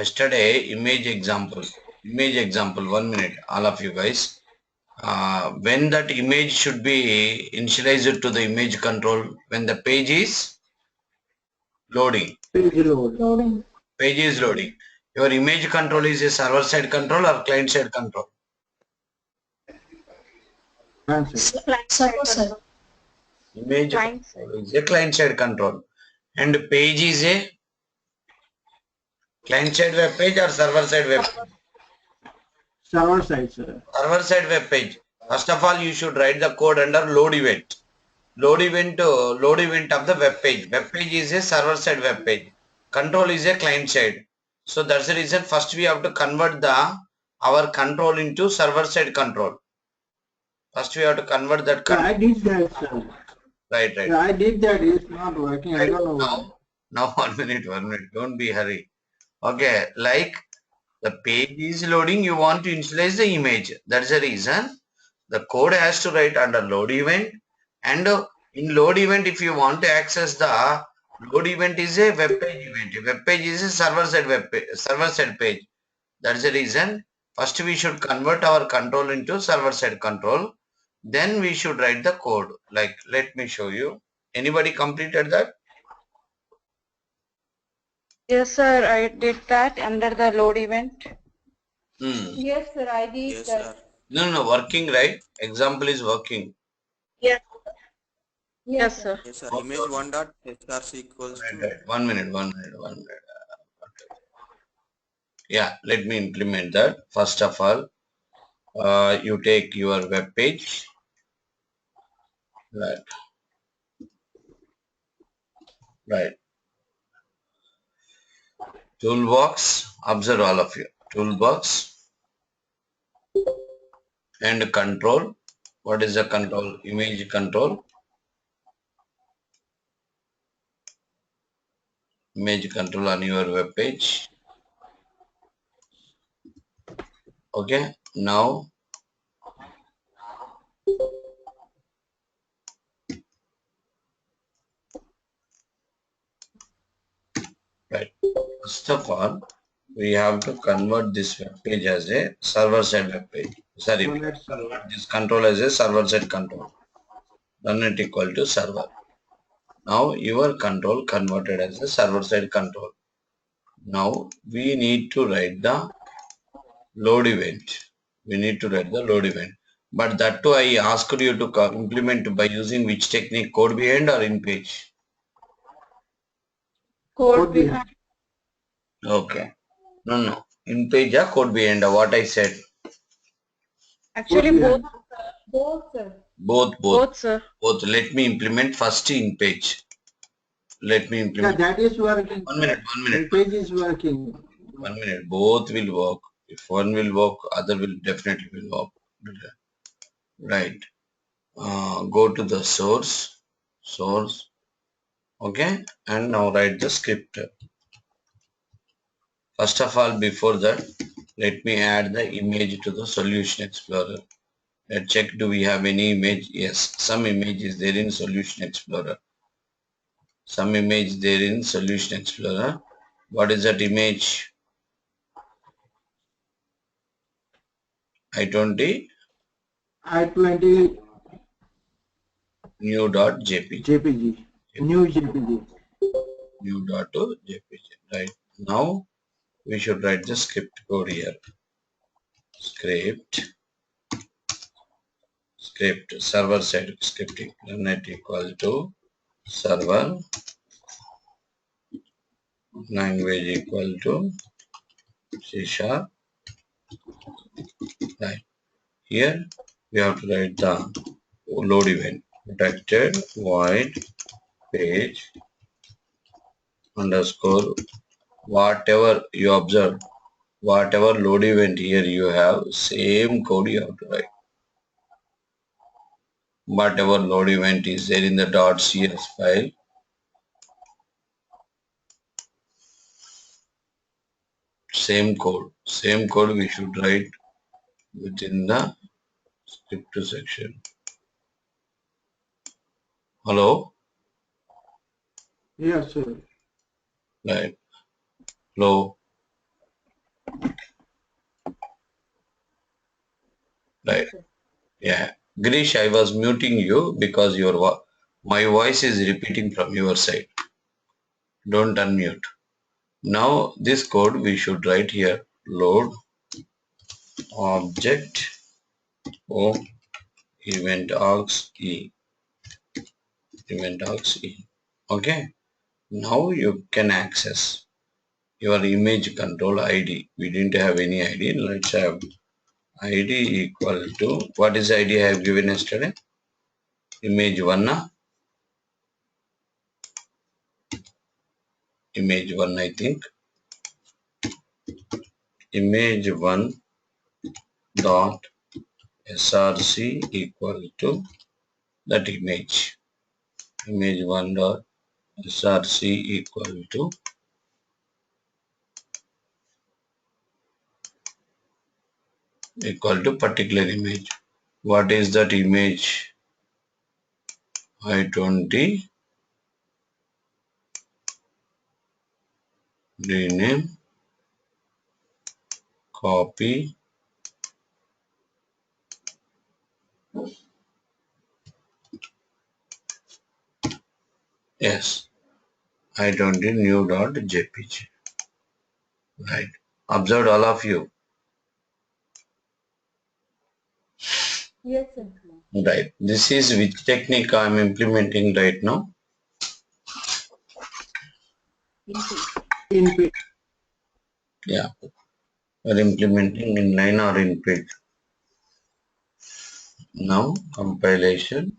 yesterday image example, 1 minute, all of you guys. When that image should be initialized to the image control, when the page is loading. Loading. Page is loading. Your image control is a server side control or client side control? Server side. Image control is a client side control. And page is a client side web page or server side web page? Server side, sir. Server side web page. First of all, you should write the code under load event. Load event of the web page. Web page is a server side web page. Control is a client side. So that's the reason first we have to convert our control into server side control. First we have to convert that control. I did that, sir. Right. I did that. It's not working. I don't know why. Now 1 minute. Don't be hurry. Okay, like the page is loading, you want to initialize the image. That's the reason the code has to write under load event. And in load event, if you want to access the load event is a web page event. Web page is a server side page. That's the reason first we should convert our control into server side control. Then we should write the code. Like, let me show you. Anybody completed that? Yes, sir. I did that under the load event. Yes, sir. I did Yes, that. sir. No, working, right? Example is working. Yes. Yes, sir. Yes, sir. Image 1.src equals to. Right. 1 minute. Yeah, let me implement that. First of all, you take your web page. Right. Toolbox. Observe all of you. Toolbox and control. What is the control? Image control. Image control on your web page. Okay. Now right. First of all, we have to convert this web page as a server side web page. Sorry, we have to convert this control as a server side control. Run it equal to server. Now your control converted as a server side control. Now we need to write the load event. But that too I asked you to implement by using which technique? Code behind or in page? Code behind. Okay. No. In page or code behind? What I said? Actually, both. Both, sir. Both. Both, sir. Both. Let me implement first in page. Let me implement. Yeah, that is working. 1 minute. The page is working. 1 minute. Both will work. If one will work, other will definitely work. Right. Go to the source. Okay. And now write the script. First of all, before that, let me add the image to the Solution Explorer. Let's check, do we have any image? Yes, some image is there in Solution Explorer. What is that image? I20 new.jpg. New JPG. New.jpg. Right. Now we should write the script code here. Script server side scripting. Run it equal to server language equal to C#. Right. Here we have to write the load event. Protected void page underscore whatever you observe, whatever load event here you have, same code you have to write. Whatever load event is there in the .cs file, same code we should write within the script section. Hello? Yes, sir. Right. Hello? Right. Yes, sir. Yeah. Girish, I was muting you because my voice is repeating from your side. Don't unmute. Now this code we should write here. Load object o event args e. Event args e. Okay. Now you can access your image control ID. We didn't have any ID. Let's have ID equal to, what is the ID I have given yesterday? Image 1. Image 1, I think. Image 1 dot src equal to that image. Image 1 dot src equal to particular image. What is that image? I20 rename, copy, yes, I20 new dot jpg. Right. Observed all of you. Yes, sir. Right. This is which technique I am implementing right now. In page. Yeah. We are implementing in line or in page. Now compilation.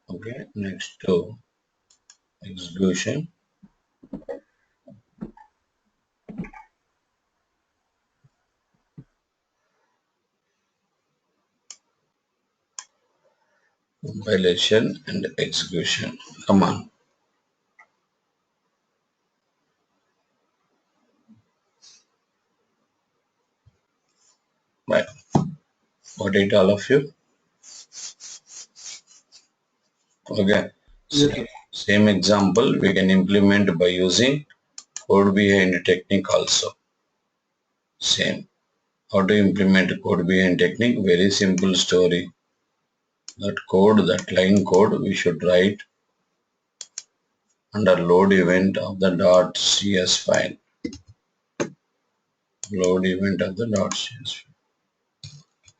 Okay. Next to execution. Compilation and execution. Come on. Right. Got it, all of you? Okay. Yes, sir. Same example we can implement by using code behind technique also. Same. How to implement code behind technique? Very simple story. That code, that line code, we should write under load event of the .cs file. Load event of the .cs file.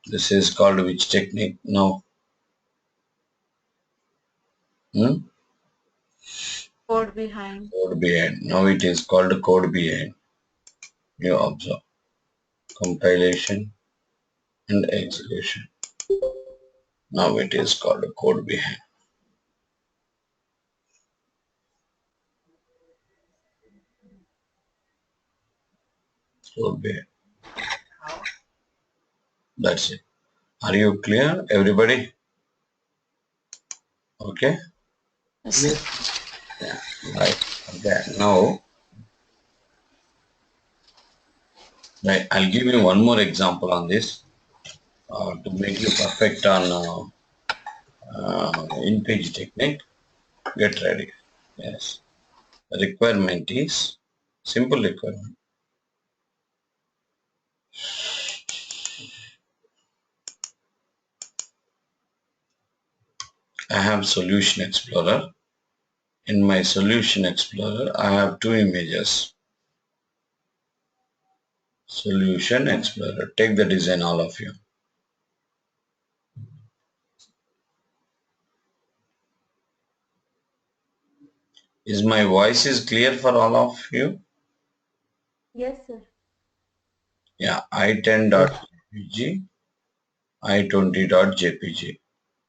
This is called which technique now? Code behind. Code behind. Now it is called code behind. You observe. Compilation and execution. Now it is called code behind. Code behind. That's it. Are you clear, everybody? Okay. Yes, sir. Yes. Right. Okay. Now, right, I'll give you one more example on this to make you perfect on in-page technique. Get ready. Yes. The requirement is simple requirement. I have Solution Explorer. In my Solution Explorer, I have two images. Solution Explorer. Take the design, all of you. Is my voice is clear for all of you? Yes, sir. Yeah, I10.jpg, I20.jpg.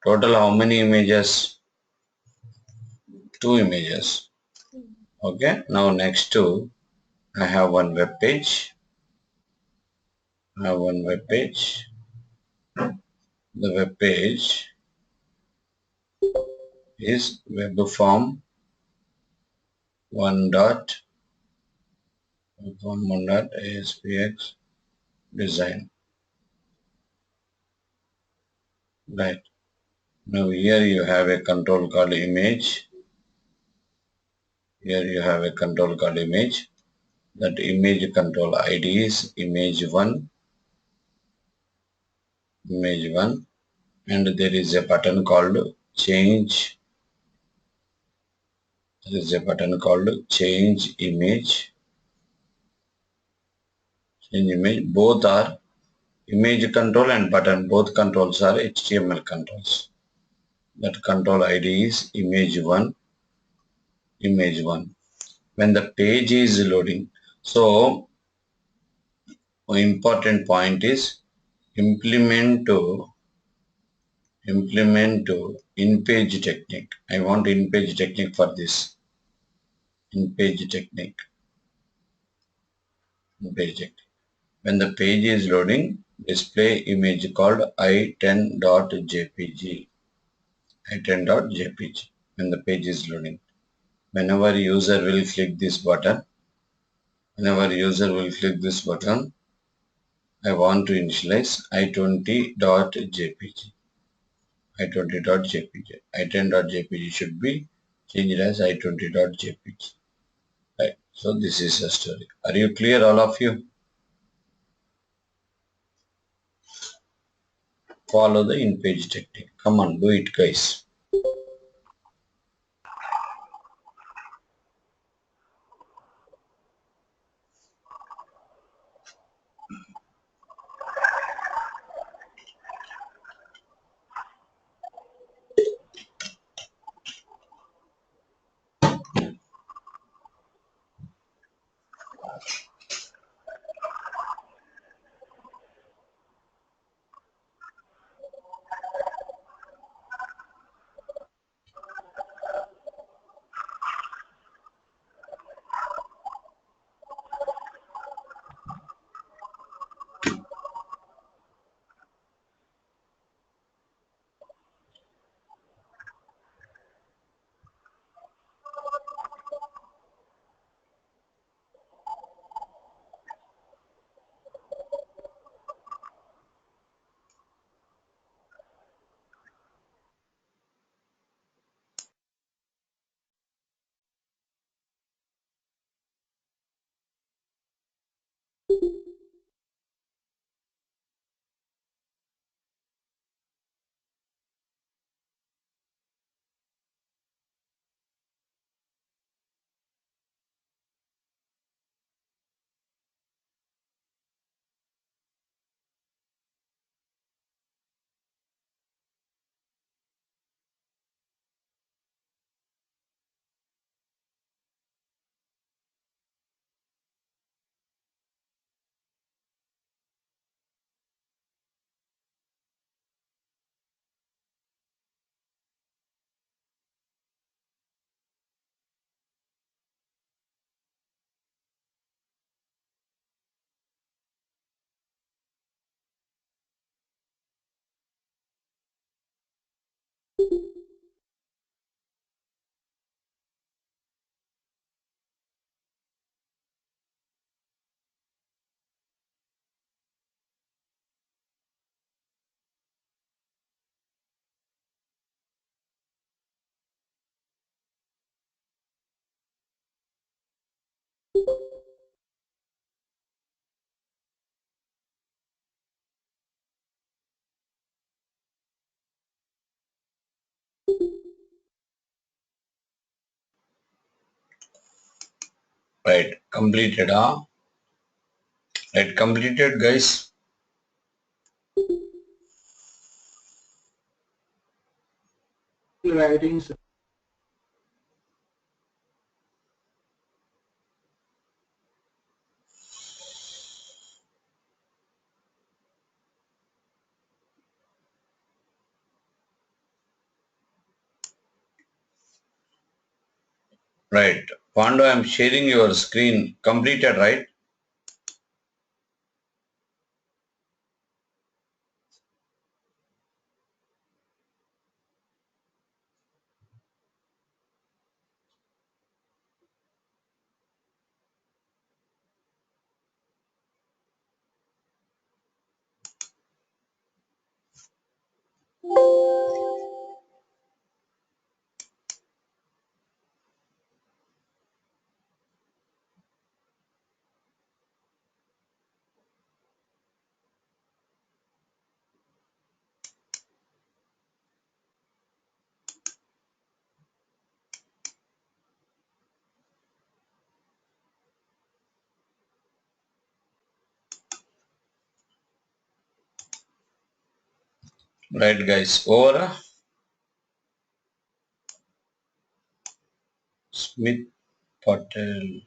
Total how many images? Two images. Okay, now next to I have one web page. I have one web page. The web page is web form 1.aspx design. Right. Now here you have a control called image. Here you have a control called image. That image control ID is image 1 image 1, and there is a button called change. There is a button called change image. Change image. Both are image control and button. Both controls are HTML controls. That control ID is image 1. Image 1. When the page is loading, so important point is implement in-page technique. I want in-page technique for this. In-page technique. In-page technique. When the page is loading, display image called i10.jpg. i10.jpg. When the page is loading. Whenever user will click this button, I want to initialize i20.jpg. i20.jpg. i10.jpg should be changed as i20.jpg. Right. So this is a story. Are you clear, all of you? Follow the in-page technique. Come on, do it, guys. Right, completed, huh? Right, completed, guys. Writing, sir. Right. Pando, I'm sharing your screen. Completed, right? Right, guys. Over. Smith Patel.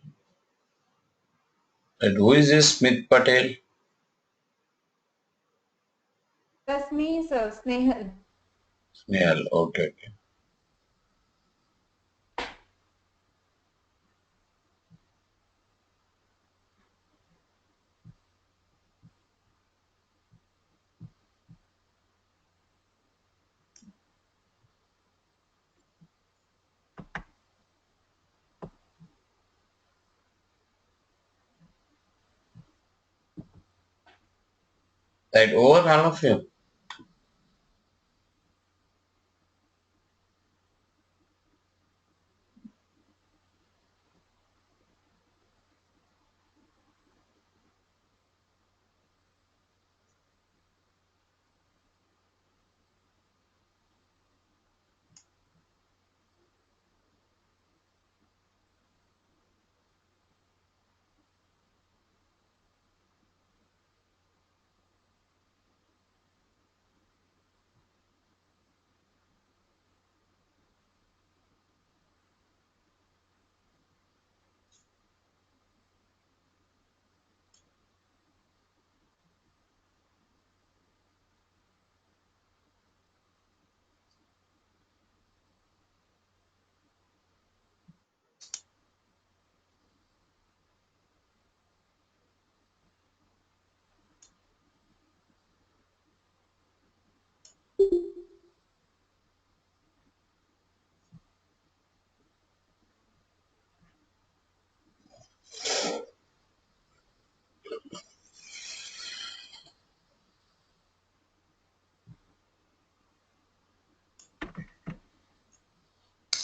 Right. Who is this Smith Patel? That's me, sir. Snehal. Snehal. Okay. Okay. Right. Over all of you.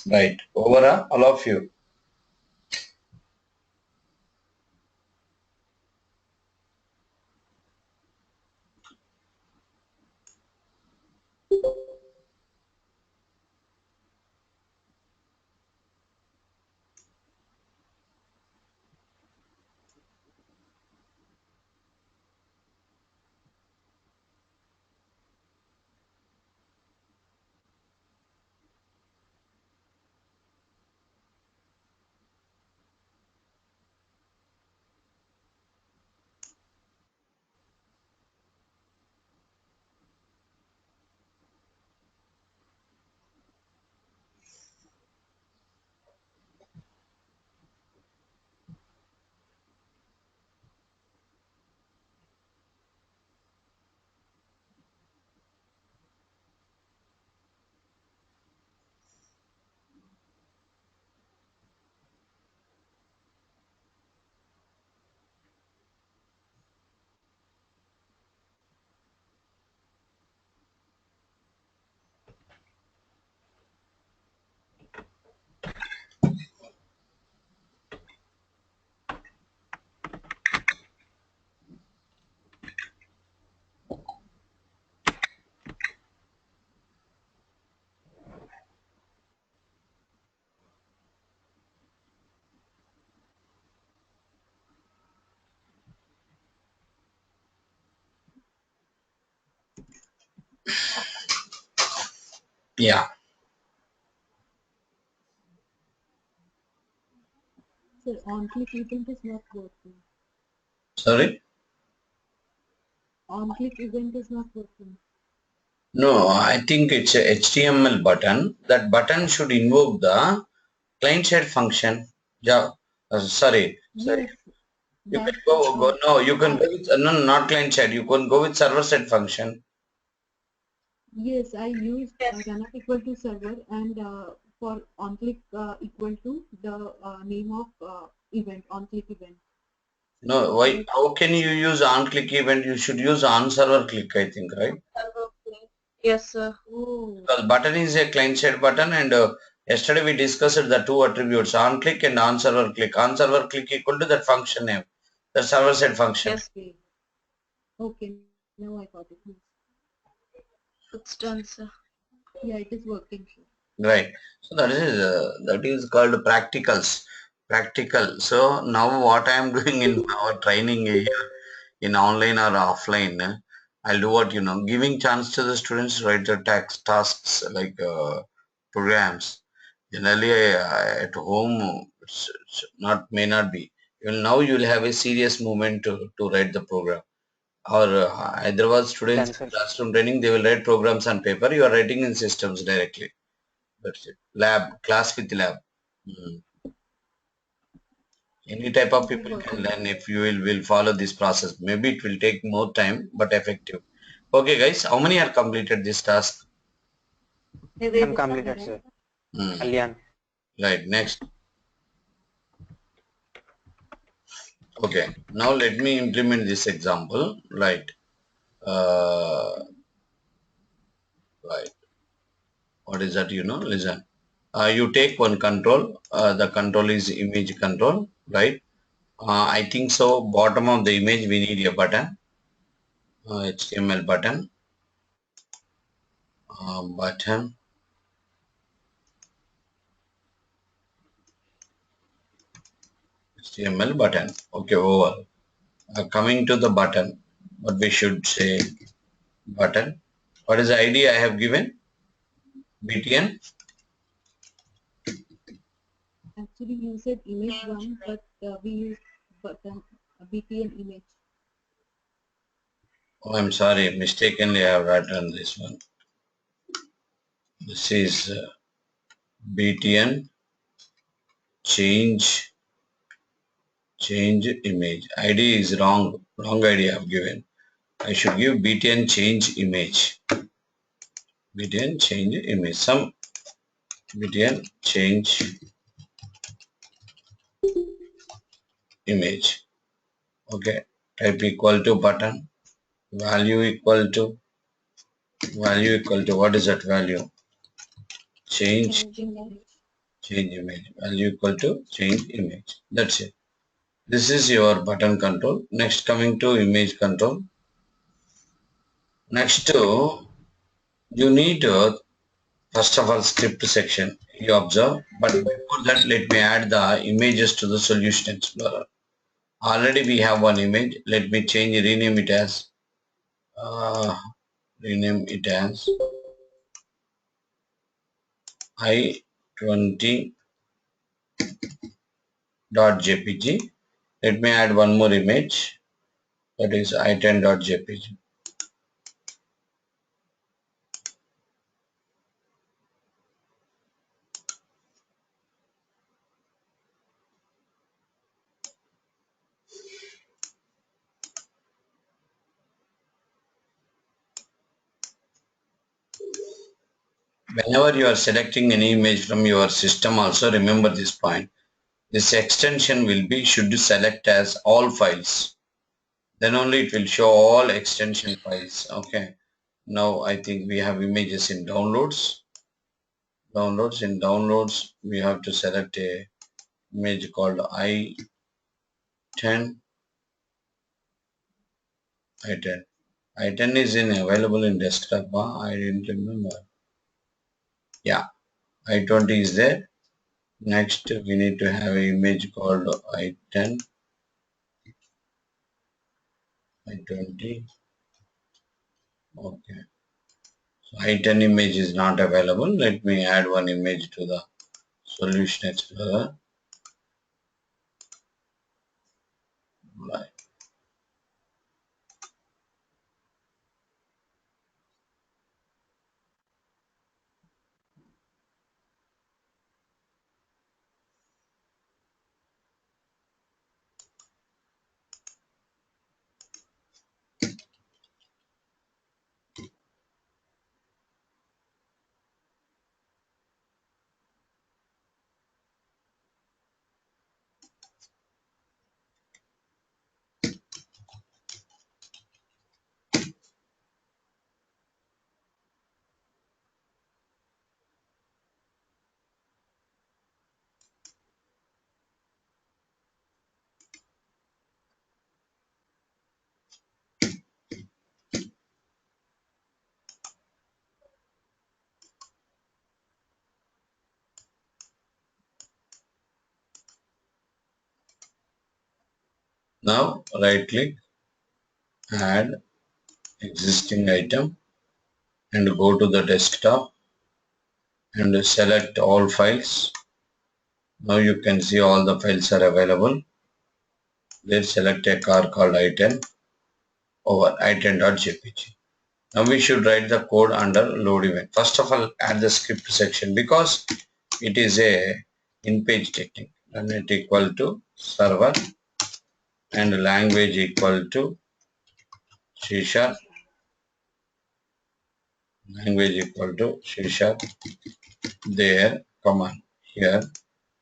Right. Over all of you. Yeah. Sir, on-click event is not working. Sorry. On-click event is not working. No, I think it's a HTML button. That button should invoke the client-side function. Yeah. Sorry. Yes, You can that's go. No, you can I, go with no, not client-side. You can go with server-side function. yes, I used runner equal to server and for on-click equal to the name of event, on-click event. No, why? How can you use on-click event? You should use on-server click, I think, right? Yes, sir. Oh, Because button is a client-side button, and yesterday we discussed the two attributes: on-click and on-server click. On-server click equal to that function name, the server-side function. Yes, okay. Okay, now I got it. Yes. it's done, sir. Yeah, it is working, sir. Right. So that is called practicals. Practical. So now what I am doing in our training here in online or offline, I'll do what giving chance to the students to write the tasks like programs. Generally, at home, it's not may not be. Even now, you'll have a serious movement to write the program. Or Hyderabad students Done, in sir. classroom training, they will write programs on paper. You are writing in systems directly. That's it. Lab, class with lab. Mm. Any type of We people got can it. learn if you will follow this process. Maybe it will take more time, but effective. Okay, guys, how many are completed this task? I'm completed, sir. Hmm. Kalyan. Right, next. Okay, now let me implement this example. Right. Right. What is that? Listen. You take one control. The control is image control, right? I think so. Bottom of the image, we need a button, HTML button, button, HTML button. Okay, over. Coming to the button, what we should say button. What is the ID I have given? BTN. Actually, you said image one, but we use button BTN image. Oh, I'm sorry, mistakenly I have written this one. This is BTN change image. ID is wrong. Wrong ID I have given. I should give BTN change image. BTN change image. Some BTN change image. Okay. Type equal to button. Value equal to what is that value? Change Image. image. Value equal to change image. That's it. This is your button control. Next, coming to image control. Next to you need first of all script section you observe, but before that let me add the images to the solution explorer. Already we have one image. Let me rename it as uh, i20.jpg. Let me add one more image, that is i10.jpg. Whenever you are selecting any image from your system, also remember this point. This extension should select as all files. Then only it will show all extension files. Okay. Now I think we have images in downloads. In downloads, we have to select a image called i10. I10 is available in desktop. I didn't remember. Yeah, i20 is there. Next, we need to have an image called i10, i20. Okay. So i10 image is not available. Let me add one image to the solution explorer. Right. Now right click, add existing item and go to the desktop and select all files. Now you can see all the files are available. There select a car called i10 over i10.jpg. Now we should write the code under load event. First of all, add the script section because it is a in-page technique. And it equal to server and language equal to C#, language equal to C#. There, command here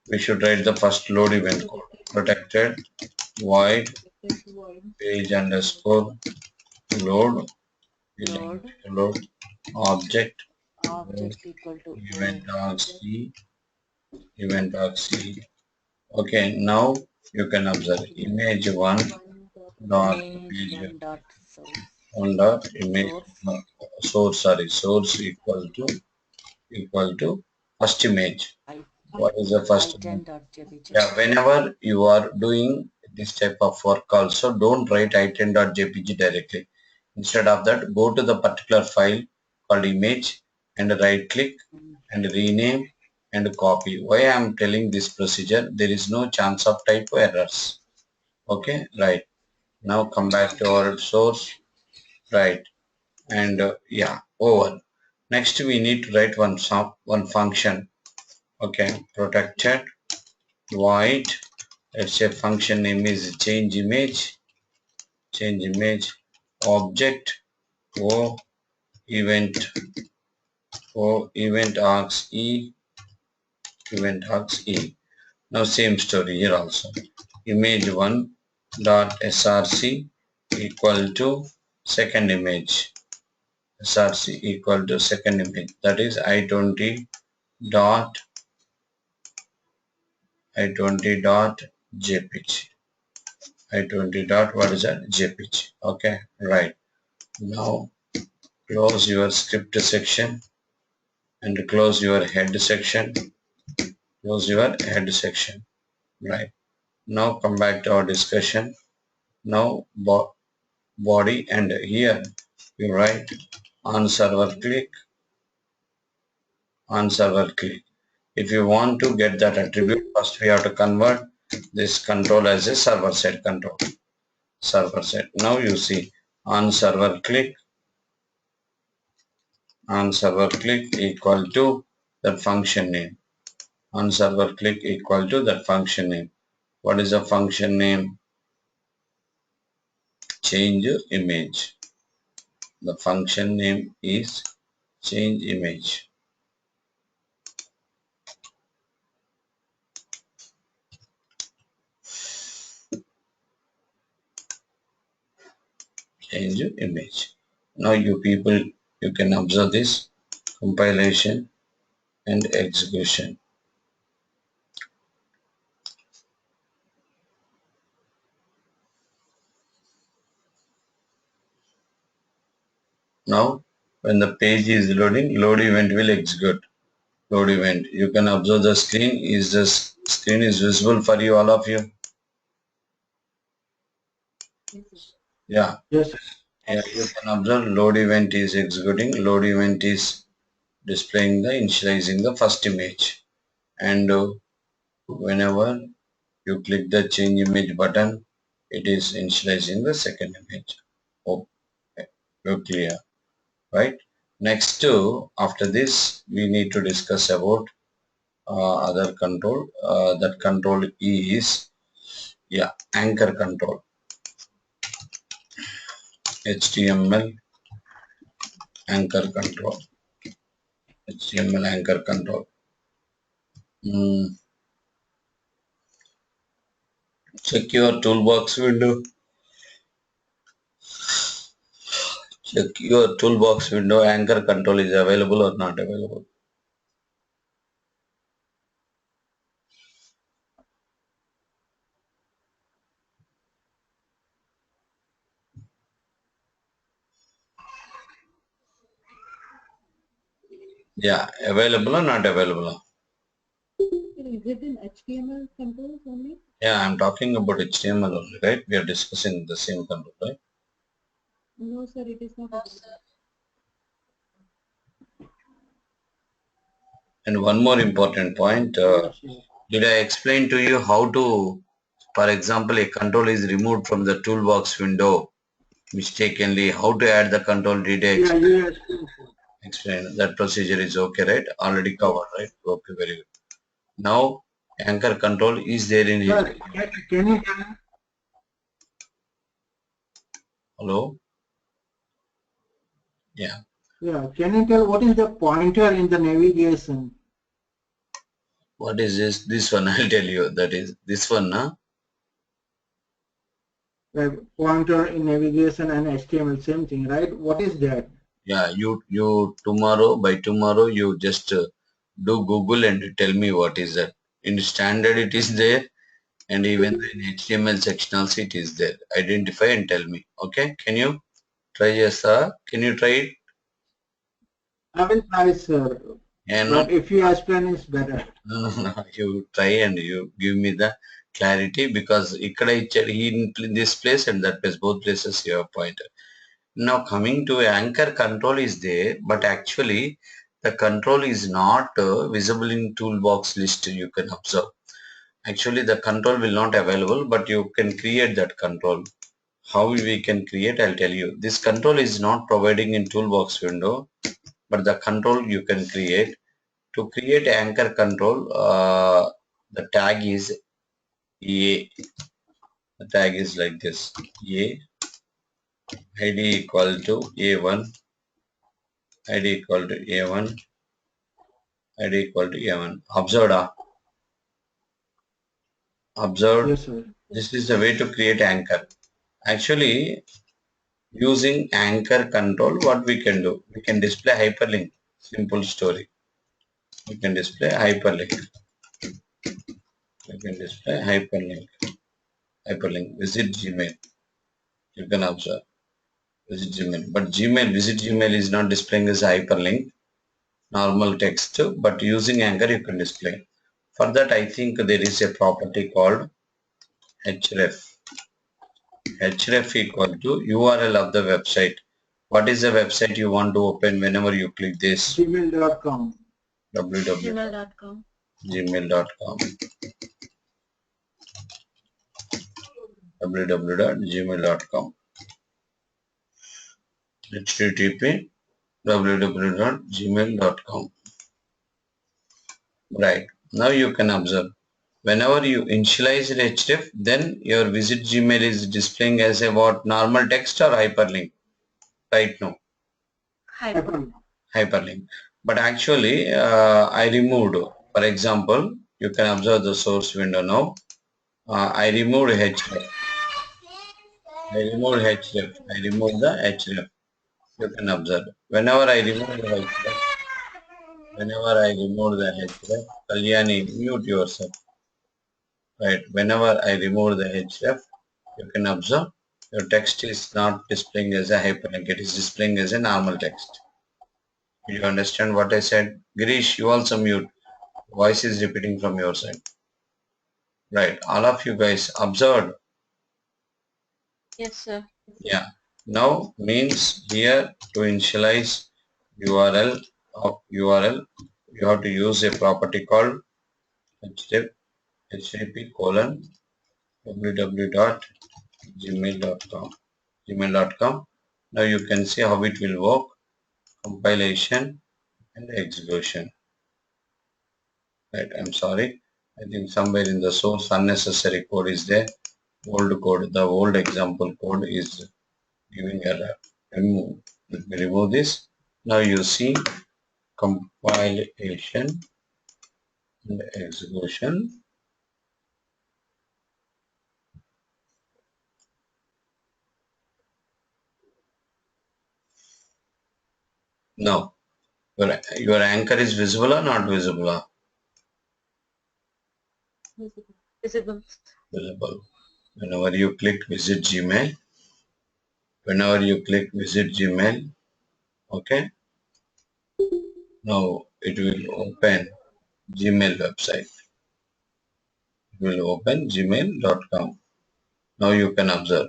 we should write the first load event code. Protected void page underscore load load object equal to event dot c. Okay, now you can observe image one dot page one dot source one dot image source equal to first image. What is the first image? Yeah, whenever you are doing this type of work also, don't write i10.jpg directly. Instead of that, go to the particular file called image and right click and rename and copy. Why I am telling this procedure? There is no chance of typo errors. Okay, right. Now come back to our source, right, and yeah, over. Next we need to write one function. Okay, protected void. Let's say function name is change image object o event args e. Now same story here also. Image one dot src equal to second image. src equal to second image, that is i20 dot jpg. i20 dot what is that? jpg. Okay, right. Now close your script section and close your head section. Right. Now come back to our discussion. Now body, and here you write on server click. If you want to get that attribute, first we have to convert this control as a server side control. Now you see on server click equal to that function name. On server click equal to that function name. What is the function name? Change image. The function name is change image. Change image. Now you people, you can observe this compilation and execution. Now when the page is loading, load event will execute. Load event. You can observe the screen. Screen is visible for you, all of you? Yeah. Yes. Yeah, you can observe load event is executing. Load event is displaying initializing the first image. And whenever you click the change image button, it is initializing the second image. Okay, you're clear, right? Next, after this, we need to discuss about other control. That control is anchor control. HTML anchor control. HTML anchor control. Check your toolbox window. Check your toolbox window. Anchor control is available or not available. Yeah, available or not available? Is it in HTML controls only? Yeah, I'm talking about HTML only, right? We are discussing the same control, right? No, sir, it is not available. And one more important point, Yes, sir. did I explain to you how to, for example, a control is removed from the toolbox window mistakenly, how to add the control? Did I Yeah, you explained, sir. explain? That procedure is okay, right? Already covered, right? Okay, very good. Now, anchor control is there in Sir, it. can you tell? Hello? Yeah. Yeah, can you tell what is the pointer in the navigation? What is this? This one, I'll tell you. That is this one, huh? Like pointer in navigation and HTML, same thing, right? What is that? Yeah, you tomorrow, by tomorrow, you just do Google and tell me what is that. In standard, it is there, and even in HTML section also it is there. Identify and tell me. Okay? Can you try? Yes, sir. Can you try it? I will try, sir. Yeah, no, But if you explain, it's better. no. You try and you give me the clarity because ikkada in this place and that place, both places you have pointer. Now coming to anchor control is there, but actually the control is not visible in toolbox list. You can observe. Actually, the control will not available, but you can create that control. How we can create, I'll tell you. This control is not providing in toolbox window, but the control you can create. To create anchor control, the tag is A. The tag is like this: A ID equal to A1, ID equal to A1, ID equal to A1. Observed. Yes, sir. This is the way to create anchor. Actually, using anchor control, what we can do? We can display hyperlink. Simple story. We can display hyperlink. We can display hyperlink. Hyperlink. Visit Gmail. You can observe. Visit Gmail. But Visit Gmail is not displaying as a hyperlink. Normal text. But using anchor, you can display. For that, I think there is a property called href. Href equal to URL of the website. What is the website you want to open whenever you click this? Gmail.com. Gmail.com. www.gmail.com www.gmail.com http www.gmail.com. Right. Now you can observe. Whenever you initialize href, then your visit Gmail is displaying as a what? Normal text or hyperlink? Right now. Hyperlink. But actually, I removed, for example, you can observe the source window now. I removed href. I removed href. I removed the href. You can observe. Whenever I remove the href, Kalyani, mute yourself. Right. Whenever I remove the href, you can observe your text is not displaying as a hyperlink. It is displaying as a normal text. You understand what I said? Girish, you also mute. Voice is repeating from your side. Right. All of you guys observed. Yes, sir. Yeah. Now means here to initialize URL of URL, you have to use a property called http www.gmail.com. Now you can see how it will work. Compilation and execution. Right. I'm sorry. I think somewhere in the source unnecessary code is there. Old code, the old example code is giving error. Let me remove this. Now you see compilation and execution. Now your anchor is visible or not visible? Visible. Visible. Whenever you click visit Gmail, okay. Now it will open Gmail website. It will open gmail.com. Now you can observe.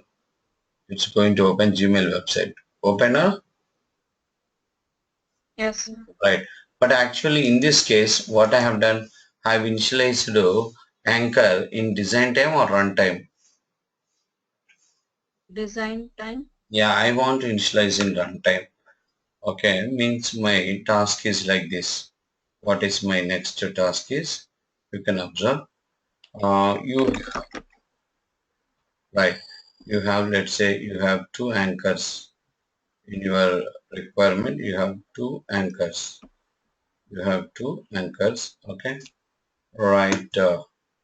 It's going to open Gmail website. Open a Yes. right. But actually in this case, what I have done, I have initialized Anchor in design time or runtime. Design time. Yeah, I want to initialize in runtime. Okay, means my task is like this. What is my next task is? You can observe. You right. You have, let's say you have two anchors in your requirement. You have two anchors. You have two anchors. Okay. Right.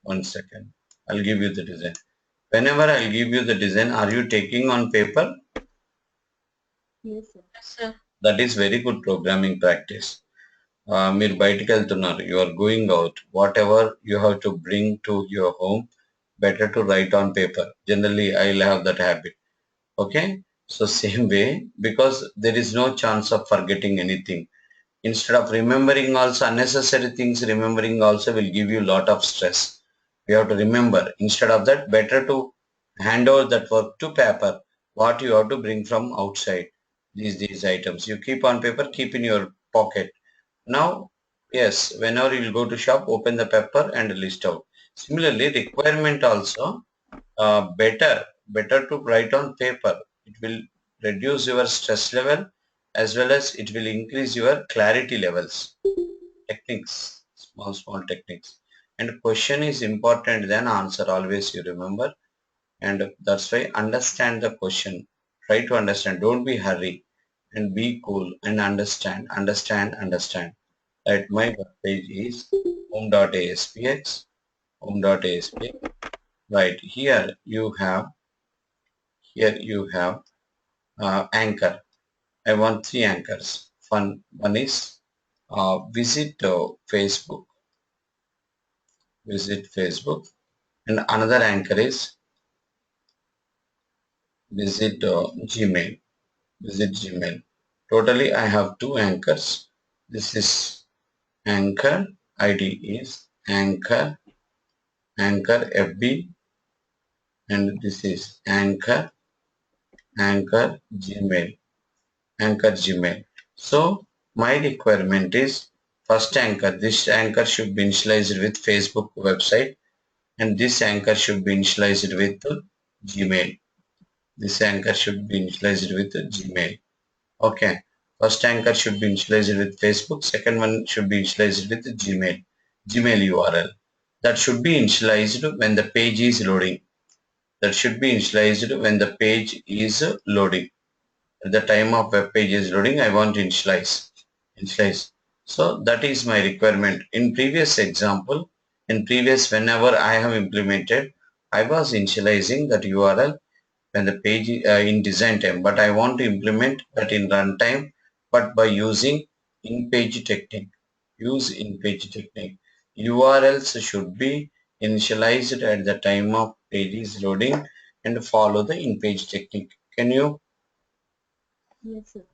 1 second. I'll give you the design. Whenever I'll give you the design, are you taking on paper? Yes, sir. Yes, sir. That is very good programming practice. మీరు బయటికి వెళ్తున్నారు, you are going out, whatever you have to bring to your home, better to write on paper. Generally I'll have that habit. Okay, so same way, because there is no chance of forgetting anything. Instead of remembering also unnecessary things, remembering also will give you lot of stress. You have to remember. Instead of that, better to hand over that work to paper. What you have to bring from outside, these items you keep on paper, keep in your pocket. Now, yes, whenever you will go to shop, open the paper and list out. Similarly, requirement also, better to write on paper. It will reduce your stress level, as well as it will increase your clarity levels. Techniques, small techniques. And question is important than answer, always you remember. And that's why understand the question. Try to understand, don't be hurry, and be cool and understand. Right, my web page is home.aspx, home.aspx. Right, here you have anchor. I want three anchors. One is visit Facebook, and another anchor is visit Gmail. Visit Gmail. Totally, I have two anchors. This is anchor. ID is anchor FB, and this is anchor Gmail. Anchor Gmail. So my requirement is first anchor. This anchor should be initialized with Facebook website, and this anchor should be initialized with Gmail. This anchor should be initialized with Gmail. Okay. First anchor should be initialized with Facebook. Second one should be initialized with Gmail. Gmail URL. That should be initialized when the page is loading. That should be initialized when the page is loading. At the time of web page is loading, I want to initialize. So that is my requirement. In previous example, whenever I have implemented, I was initializing that URL when the page in design time, but I want to implement that in runtime, but by using in-page technique. Use in-page technique. URLs should be initialized at the time of page is loading and follow the in-page technique. Can you? Yes, sir.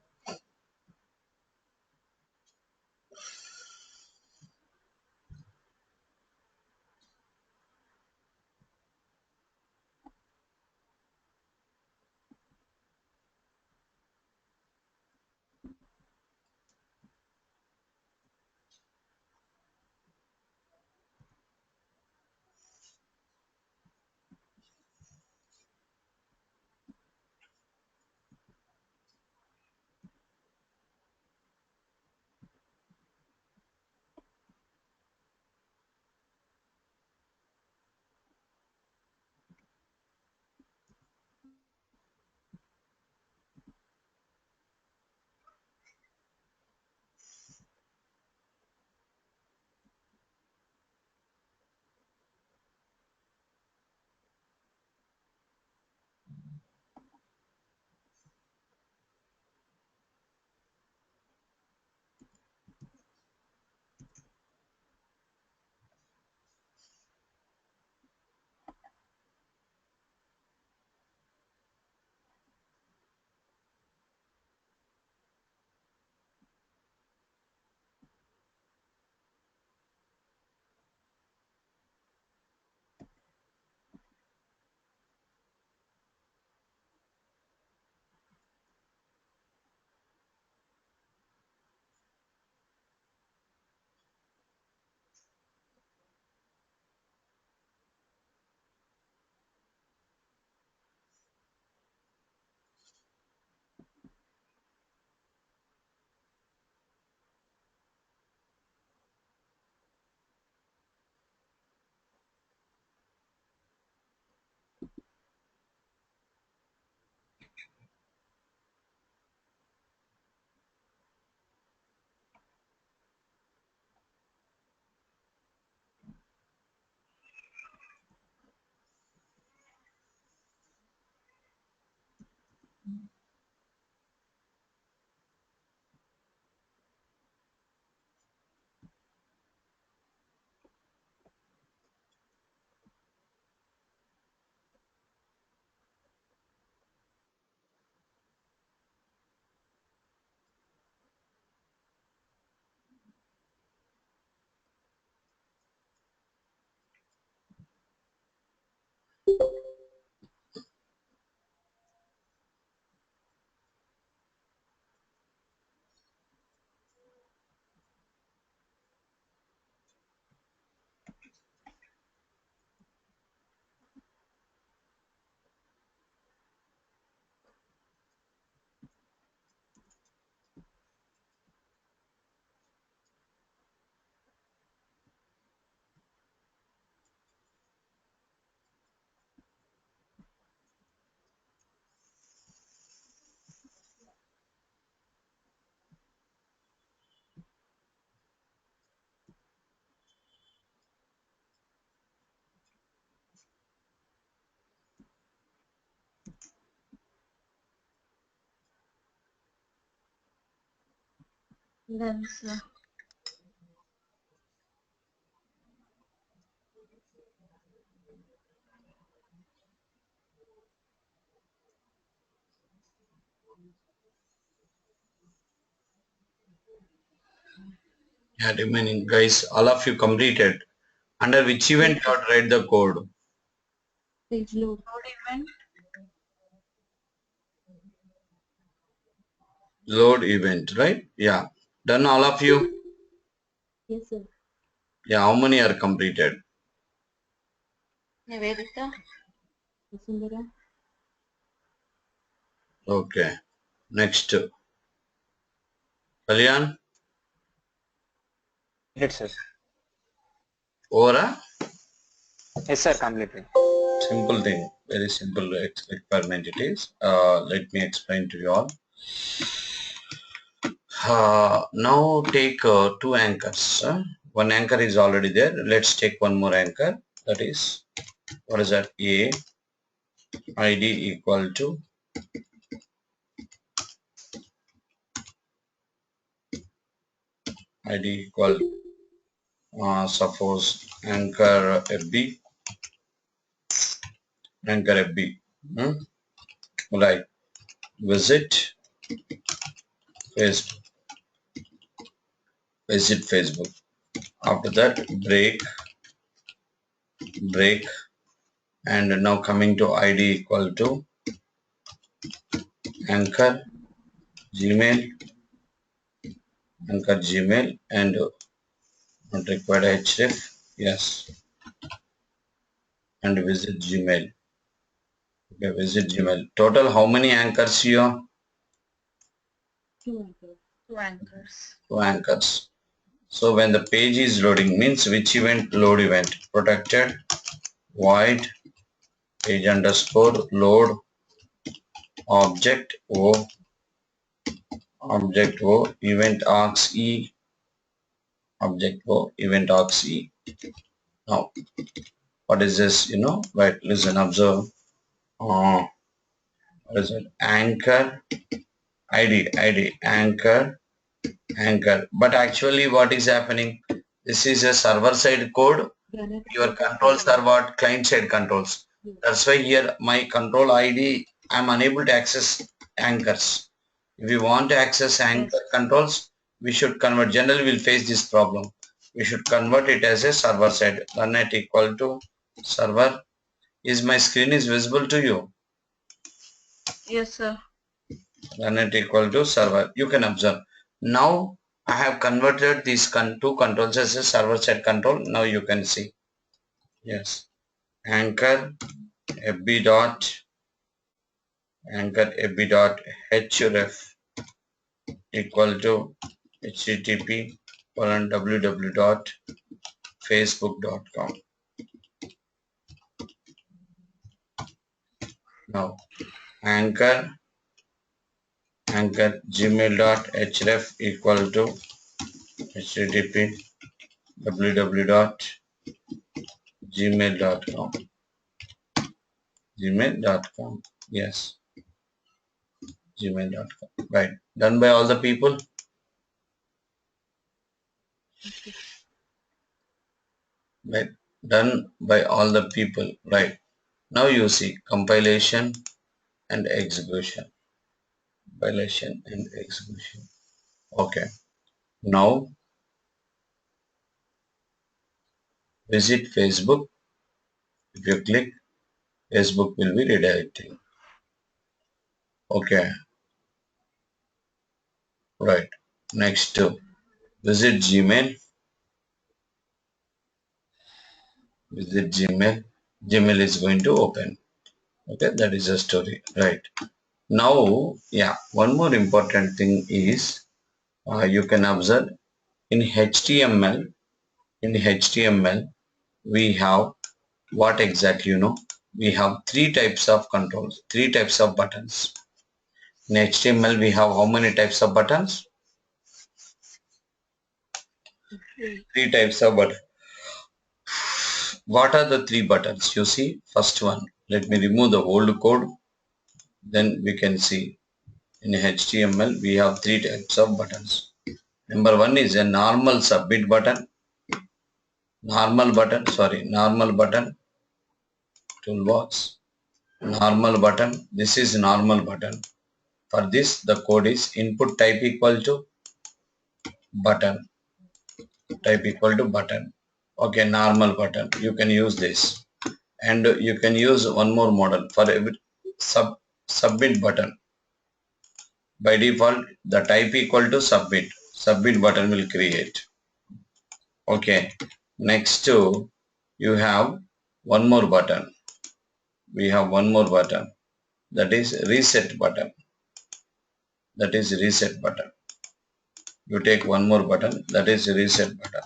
Done, sir. Yeah, remaining guys, all of you completed. Under which event you have to write the code? Page load. Load event. Load event, right? Yeah. Done all of you? Yes, sir. Yeah, how many are completed? Nivedita. Vasundhara. Okay. Next. Kalyan? Yes, sir. Over? Yes, sir. Completed. Simple thing. Very simple experiment it is. Let me explain to you all. Now take two anchors. One anchor is already there. Let's take one more anchor. That is, what is that? A ID equal to ID equal suppose anchor FB, anchor FB. Right. Visit Facebook. Visit Facebook. After that, break, and now coming to ID equal to anchor Gmail, and not required href. Yes, and visit Gmail. Okay, visit Gmail. Total, how many anchors you have? 2 anchors. 2 anchors. Two anchors. So when the page is loading, means which event? Load event. Protected void page underscore load object o event args e object o event args e. Now what is this? Right, listen, observe. What is it? Anchor id anchor, but actually what is happening, this is a server side code. Granite Your equal to controls server. are what? Client side controls. Yes. That's why here my control ID, I'm unable to access anchors. If we want to access anchor controls, we should convert. Generally we'll face this problem. We should convert it as a server side. Run it equal to server. Is my screen is visible to you? Yes, sir. Run it equal to server. You can observe. Now I have converted these two controls as a server side control. Now you can see. Yes. Anchor fb dot href equal to http://www.facebook.com. Now anchor gmail.href equal to http://www.gmail.com. gmail.com. Yes, gmail.com. Right. Done by all the people. Right. Done by all the people. Right. Now you see compilation and execution. Compilation and execution. Okay. Now visit Facebook. If you click Facebook will be redirecting. Okay, right. Next, visit Gmail. Visit Gmail. Gmail is going to open. Okay, that is a story. Right. Now, yeah, one more important thing is you can observe in HTML. In HTML, we have what exactly we have three types of controls, three types of buttons. In HTML, we have how many types of buttons? Three types of buttons. What are the three buttons? You see, first one, let me remove the old code, then we can see in HTML we have three types of buttons. Number one is a normal submit button, normal button toolbox, normal button. This is normal button. For this, the code is input type equal to button, Okay, normal button. You can use this, and you can use one more model for every submit button. By default, the type equal to submit. Submit button will create. Okay. Next, you have one more button. We have one more button. That is reset button. That is reset button. You take one more button. That is reset button.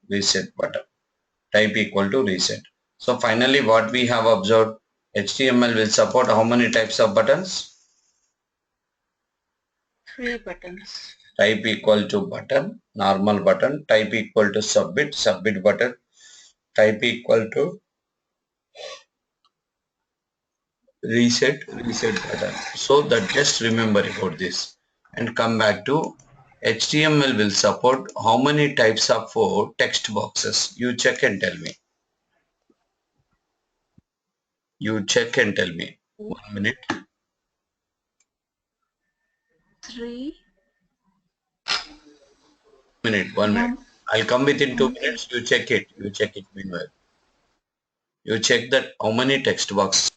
Reset button. Type equal to reset. So finally, what we have observed, HTML will support how many types of buttons? 3 buttons. Type equal to button, normal button, type equal to submit, submit button, type equal to reset, reset button. So that just remember about this and come back to HTML will support how many types of text boxes. You check and tell me. You check and tell me. 1 minute. 3. 1 minute. I'll come within 2 Um, minutes. You check it. You check it meanwhile. You check that how many text boxes.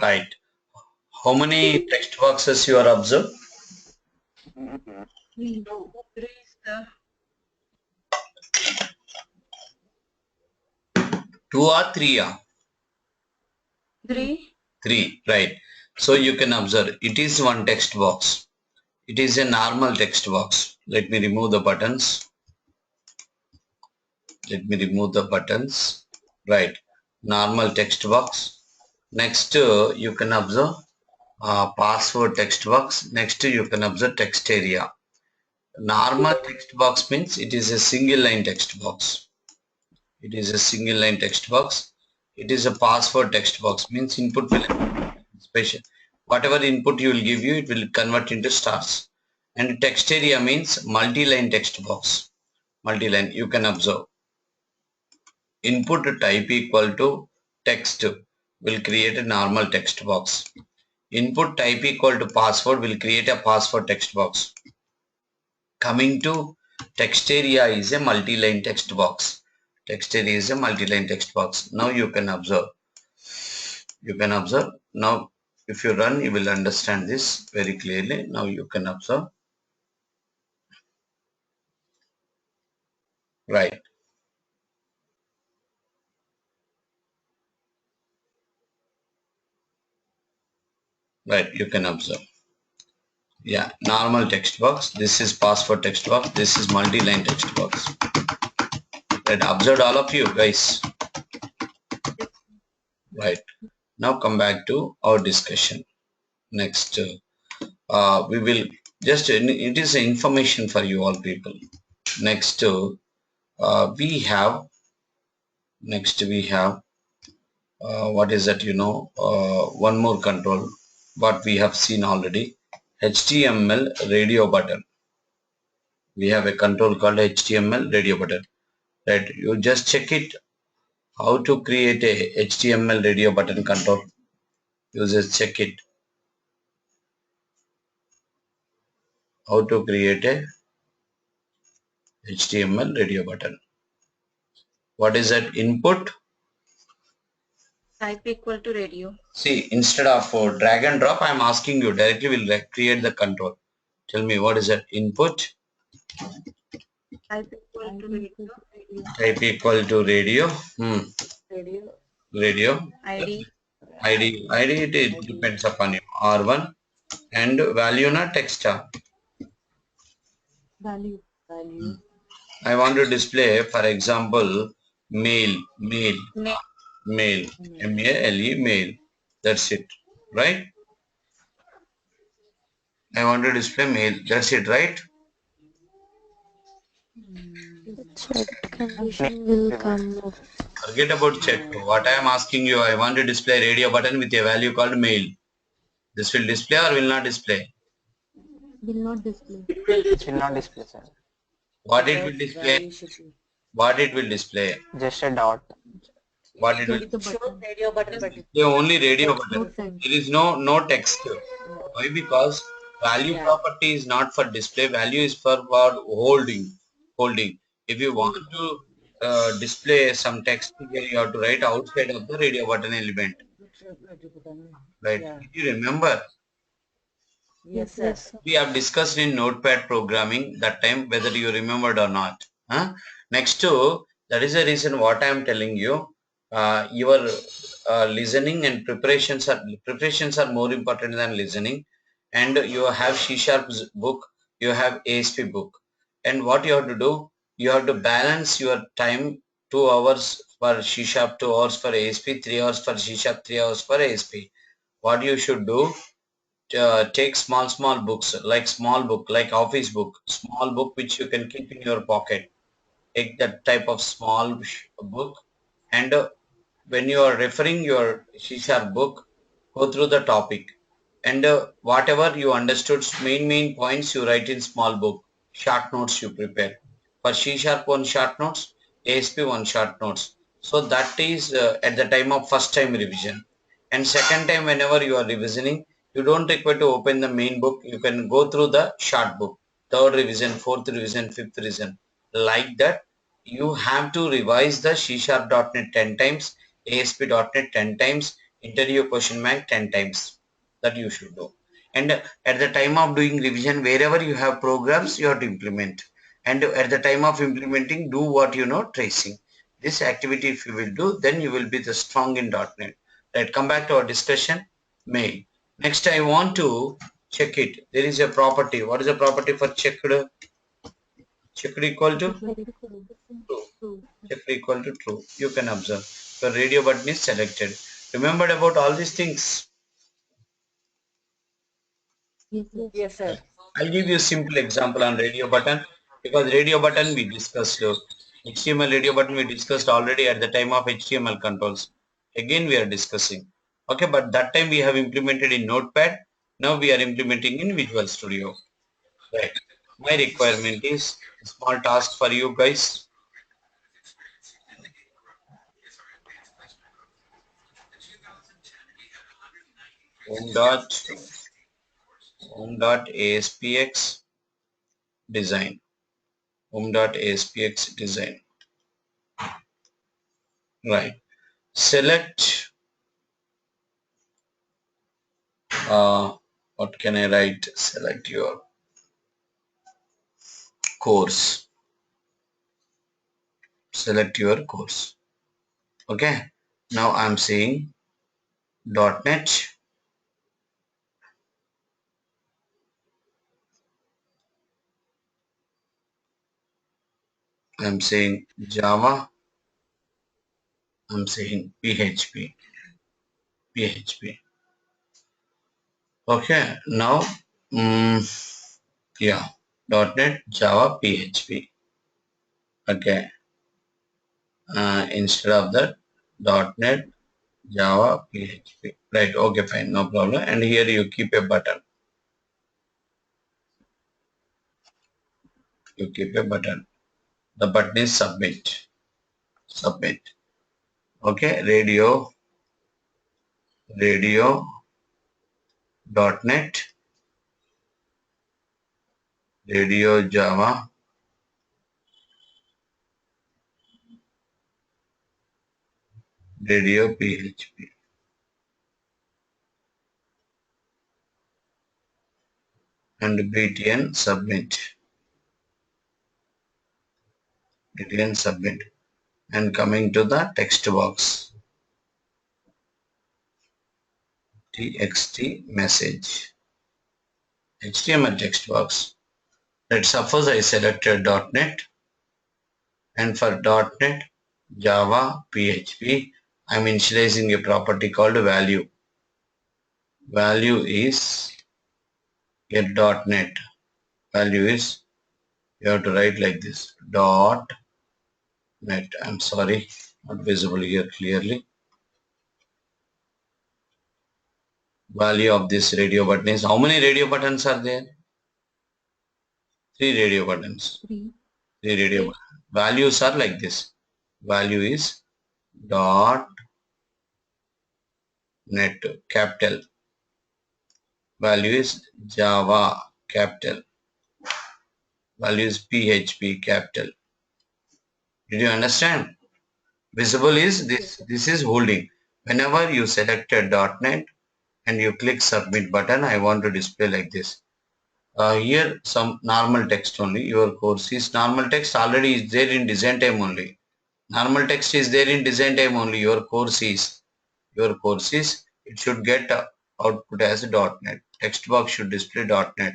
Right. How many text boxes you are observed? 3. Three is the 2 or 3? 3. 3, right. So you can observe it is one text box. It is a normal text box. Let me remove the buttons. Right. Normal text box. Next you can observe password text box. Next you can observe text area. Normal text box means it is a single line text box. It is a single line text box. It is a password text box means input will special. Whatever input you will give you, it will convert into stars. And text area means multi-line text box. Multi-line, you can observe. Input type equal to text will create a normal text box. Input type equal to password will create a password text box. Coming to text area is a multi-line text box. Text area is a multi-line text box. Now you can observe. Now if you run, you will understand this very clearly. Now you can observe. Right. Right, you can observe. Yeah, normal text box. This is password text box. This is multi-line text box. Right, observed all of you guys. Right. Now come back to our discussion. Next, we will just, it is information for you all people. Next, we have what is that, one more control what we have seen already, HTML radio button. We have a control called HTML radio button. Right, you just check it how to create a HTML radio button control. You just check it how to create a HTML radio button. What is that? Input. Type equal to radio. See, instead of drag and drop, I am asking you directly will create the control. Tell me what is that? Input. Type equal to radio. Type equal to radio. Radio. ID. ID it depends upon you. R1 and value na text. Value. I want to display, for example, mail. Name. M-A-L-E, mail. That's it, right? I want to display mail. That's it, right? Chat condition will come up. Forget about chat. What I am asking you, I want to display radio button with a value called mail. This will display or will not display? Will not display. It will not display, sir. What it will display? What it will display? Just a dot. What it will Just the button. Radio button. display? Only radio No button. text. There is no text. Why? Because value property is not for display. Value is for holding. If you want to display some text here, you have to write outside of the radio button element. Right? Did you remember? Yes, sir. We have discussed in Notepad programming that time, whether you remembered or not. Next to that is the reason what I am telling you. Your listening and preparations are more important than listening. And you have C# book, you have ASP book, and what you have to do, you have to balance your time. 2 hours for C#, 2 hours for ASP, 3 hours for C#, 3 hours for ASP. What you should do, take small books, like small book, like office book, small book which you can keep in your pocket. Take that type of small book, and when you are referring your C# book, go through the topic, and whatever you understood, main points you write in small book. Short notes you prepare. For C# one short notes, ASP one short notes. So that is at the time of first time revision. And second time whenever you are revisioning, you don't require to open the main book. You can go through the short book. Third revision, fourth revision, fifth revision. Like that, you have to revise the C#.NET 10 times, ASP.NET 10 times, enter your question mark 10 times. That you should do. And at the time of doing revision, wherever you have programs, you have to implement. And at the time of implementing, do what you know, tracing. This activity if you will do, then you will be the strong in .NET. Right, come back to our discussion, mail. Next I want to check it. There is a property. What is the property for checked? Checked equal to? True. Checked equal to true. You can observe. The radio button is selected. Remember about all these things. Yes, sir. Yes, sir. I'll give you a simple example on radio button, because radio button we discussed. HTML radio button we discussed already at the time of HTML controls. Again we are discussing. Okay, but that time we have implemented in Notepad. Now we are implementing in Visual Studio. Right. My requirement is a small task for you guys. home.aspx design. home.aspx design. Right. Select what can I write? Select your course. Select your course. Okay. Now I'm saying .NET. I'm saying Java. I'm saying PHP. Okay. Now, yeah, .NET, Java, PHP. Okay. Instead of that, .NET, Java, PHP. Right. Okay, fine. No problem. And here you keep a button. You keep a button. The button is submit. Submit. Okay. Radio .NET, radio Java, radio PHP. And btn submit. btn submit. And coming to the text box. txt message. HTML text box. Let's suppose I selected .NET, and for .NET, Java, PHP, I'm initializing a property called value. Value is a .NET. Value is, you have to write like this, .NET. I'm sorry, not visible here clearly. Value of this radio button is, how many radio buttons are there? 3 radio buttons. 3 radio buttons. Values are like this. Value is .NET capital. Value is Java capital. Value is PHP capital. Did you understand? Visible is this. This is holding. Whenever you selected .NET and you click submit button, I want to display like this. Here some normal text only. Your course is normal text already is there in design time only. Normal text is there in design time only. Your course is, it should get output as .NET. Text box should display .NET.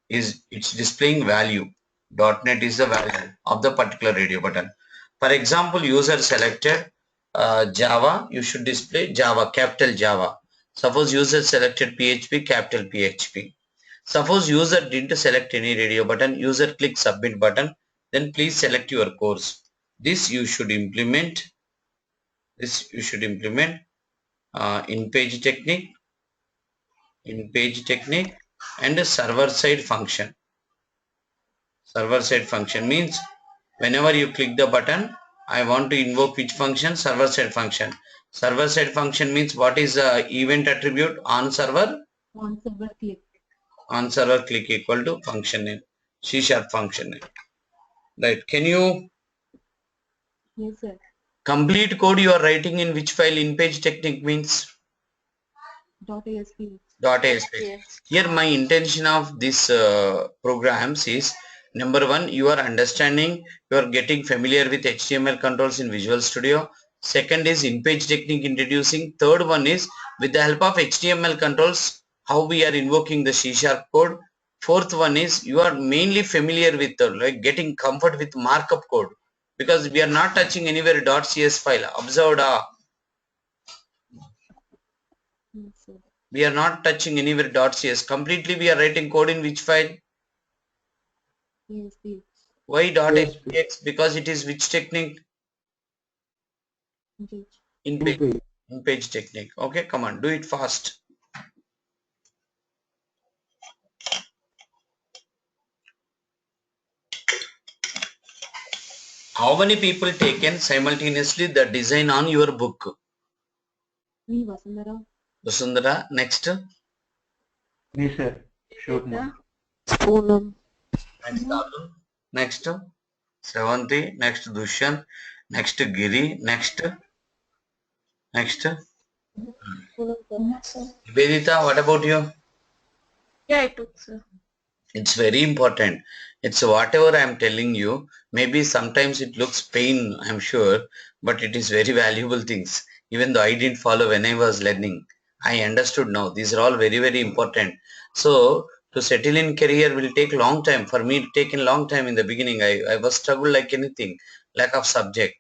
It's displaying value. .NET is the value of the particular radio button. For example, user selected Java, you should display Java, capital Java. Suppose user selected PHP, capital PHP. Suppose user didn't select any radio button, user click submit button, then please select your course. This you should implement. In page technique and a server side function. Server side function means whenever you click the button, I want to invoke which function? Server side function. Server side function means what is the event attribute? On server? On server click. On server click equal to function name. C# function name. Right. Can you? Yes, sir. Complete code you are writing in which file? In page technique means? .asp. .asp. Here my intention of this programs is, number one, you are understanding, you are getting familiar with HTML controls in Visual Studio. Second is in-page technique introducing. Third one is with the help of HTML controls, how we are invoking the C# code. Fourth one is you are mainly familiar with like getting comfort with markup code, because we are not touching anywhere .cs file. Observed, Yes, sir. we are not touching anywhere .cs. Completely we are writing code in which file? ASP. Why ASP. .ax? Because it is which technique? Page. In-page technique. Okay, come on, do it fast. How many people taken simultaneously the design on your book? Me, Vasundhara. Vasundhara, next. Yes, sir. Sure. ma'am. Poonam. Next, Arun. Next, Sevanti. Next, Dushyant. Next, Giri. Next. Vedita, what about you? Yeah, I took, sir. It's very important. It's whatever I am telling you. Maybe sometimes it looks pain, I'm sure, but it is very valuable things. Even though I didn't follow when I was learning, I understood now. These are all very, very important. So to settle in career will take long time. For me, it taken long time in the beginning. I was struggled like anything, lack of subject.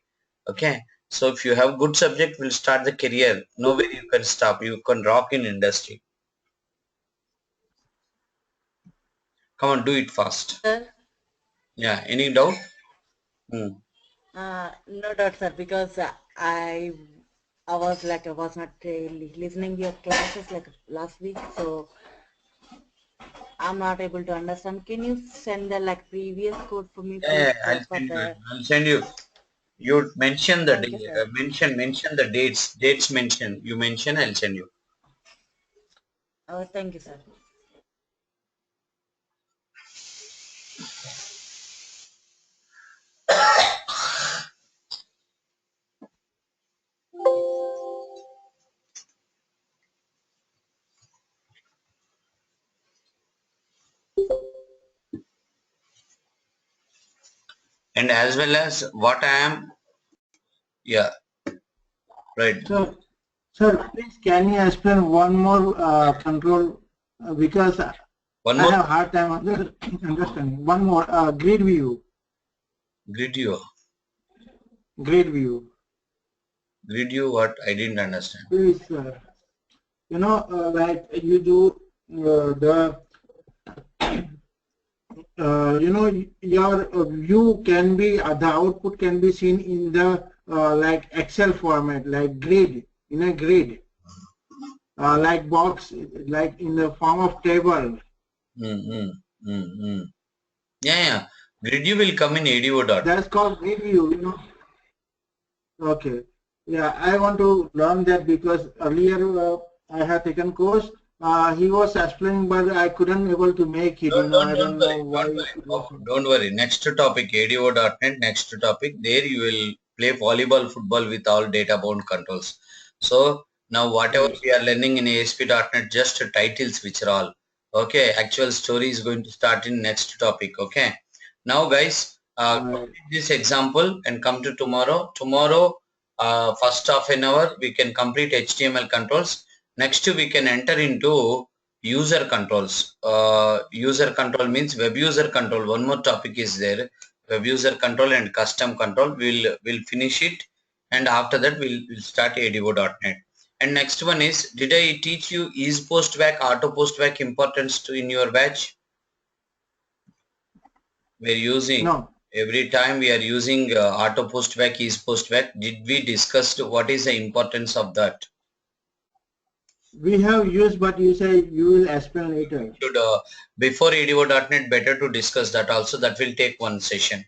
Okay. So if you have good subject, will start the career. Nowhere you can stop. You can rock in industry. Come on, do it fast. Sir, Yeah. Any doubt? no doubt, sir, because I was not listening your classes like last week, so I'm not able to understand. Can you send the previous code for me, please? Yeah, I'll send you. I'll send you. You mention the Thank you, sir. mention the dates. Dates mention. You mention. I'll send you. Oh, thank you, sir. And as well as what I am. Yeah. Right. So, sir, please can you explain one more control because One I more. have hard time understanding. One more grid view. Grid you. Grid view. Grid you. What? I didn't understand. Please, you know, like you do the you know, your view can be the output can be seen in the like Excel format, like grid, in a grid, like box, like in the form of table. Yeah, yeah. Grid you will come in ADO dot. That's called grid view, you know. Okay. Yeah, I want to learn that because earlier I had taken course. He was explaining, but I couldn't able to make it. You know, I don't know why. Don't worry. Next topic, ADO.NET. Next topic, there you will play volleyball, football with all data bound controls. So now whatever we are learning in ASP.NET, just titles which are all. Okay, actual story is going to start in next topic. Okay. Now guys, complete this example and come to tomorrow. Tomorrow, first half an hour, we can complete HTML controls. Next we can enter into user controls. User control means web user control. One more topic is there. Web user control and custom control. We'll finish it, and after that we'll start ADO.NET. And next one is, did I teach you is post back, auto post back importance to in your batch? We're using every time we are using auto post back, is post back. Did we discuss what is the importance of that? We have used, but you say you will explain later. Should, before ADO.NET, better to discuss that also. That will take one session.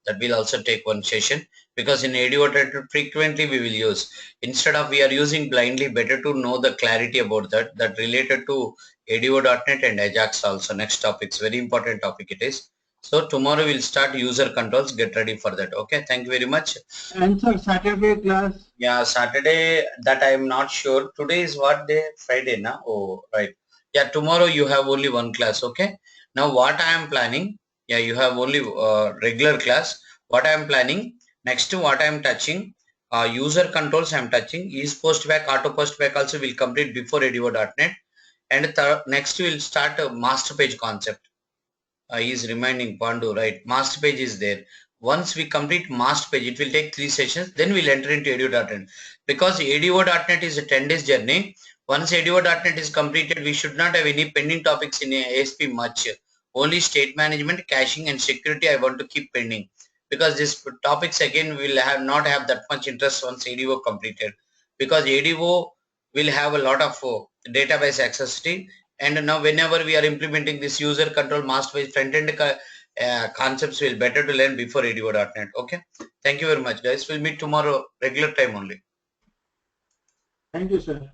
That will also take one session, because in ADO.NET frequently we will use. Instead of we are using blindly, better to know the clarity about that. That related to ADO.NET and Ajax also. Next topic is very important topic it is. So tomorrow we'll start user controls. Get ready for that. Okay. Thank you very much. And sir, Saturday class. Yeah, Saturday that I am not sure. Today is what day? Friday, na? Oh, right. Yeah, tomorrow you have only one class. Okay. Now what I am planning? Yeah, you have only regular class. What I am planning? Next to what I am touching, user controls I am touching. Is post back, auto post back also will complete before ADO.NET. And next we'll start a master page concept. He is reminding Pandu, right? Master page is there. Once we complete master page, it will take 3 sessions. Then we'll enter into ADO.NET. Because ADO.NET is a 10 days journey. Once ADO.NET is completed, we should not have any pending topics in ASP much. Only state management, caching and security I want to keep pending. Because these topics again will not have that much interest once ADO completed. Because ADO will have a lot of database accessibility. And now whenever we are implementing this user control master page front-end concepts will better to learn before ADO.NET. Okay. Thank you very much guys. We'll meet tomorrow regular time only. Thank you, sir.